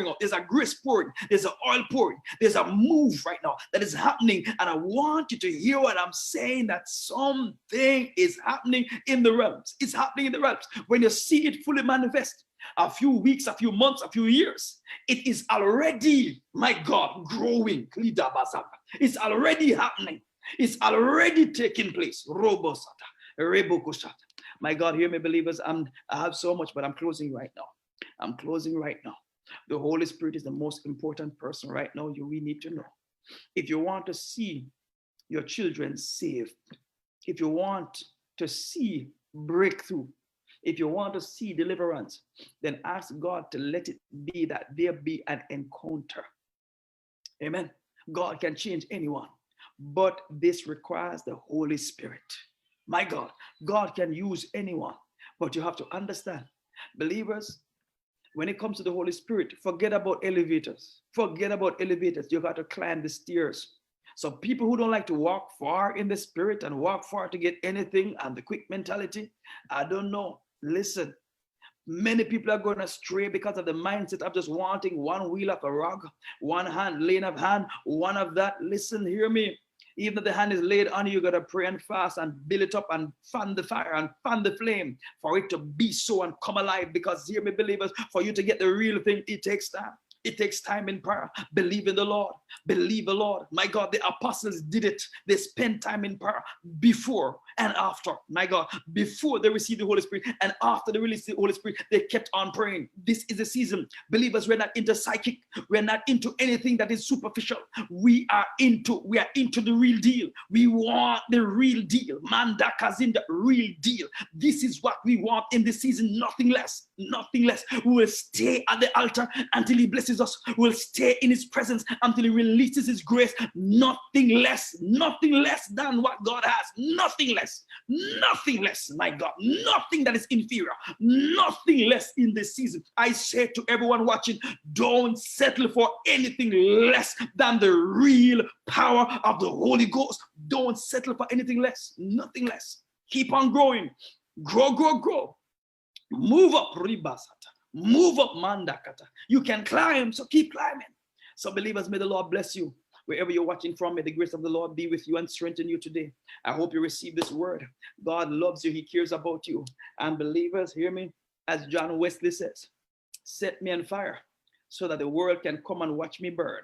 out. There's a grace pouring. There's an oil pouring. There's a move right now that is happening. And I want you to hear what I'm saying, that something is happening in the realms. It's happening in the realms. When you see it fully manifest, a few weeks, a few months, a few years, it is already, my God, growing. It's already happening. It's already taking place. My God, hear me, believers. I have so much, but I'm closing right now. I'm closing right now. The Holy Spirit is the most important person right now we need to know. If you want to see your children saved, if you want to see breakthrough, if you want to see deliverance, then ask God to let it be that there be an encounter. Amen. God can change anyone, but this requires the Holy Spirit. My God, God can use anyone, but you have to understand, believers, when it comes to the Holy Spirit, forget about elevators. Forget about elevators. You got to climb the stairs. So people who don't like to walk far in the Spirit and walk far to get anything and the quick mentality, I don't know. Listen, many people are going astray because of the mindset of just wanting one wheel of a rug, one hand, lane of hand, one of that. Listen, hear me. Even if the hand is laid on you, you got to pray and fast and build it up and fan the fire and fan the flame for it to be so and come alive. Because hear me, believers, for you to get the real thing, it takes time. It takes time in prayer. Believe in the Lord. Believe the Lord. My God, the apostles did it. They spent time in prayer before and after. My God, before they received the Holy Spirit and after they released the Holy Spirit, they kept on praying. This is the season. Believers, we're not into psychic. We're not into anything that is superficial. We are into the real deal. We want the real deal. Mandakas in the real deal. This is what we want in this season. Nothing less. Nothing less. We will stay at the altar until He blesses us. We'll stay in His presence until He releases His grace. Nothing less than what God has. Nothing less, my God. Nothing that is inferior. Nothing less in this season. I say to everyone watching, don't settle for anything less than the real power of the Holy Ghost. Don't settle for anything less. Nothing less. Keep on growing. Grow. Move up, ribasata. Move up, mandakata. You can climb, so keep climbing. So believers, may the Lord bless you. Wherever you're watching from, may the grace of the Lord be with you and strengthen you today. I hope you receive this word. God loves you. He cares about you. And believers, hear me, as John Wesley says, set me on fire so that the world can come and watch me burn.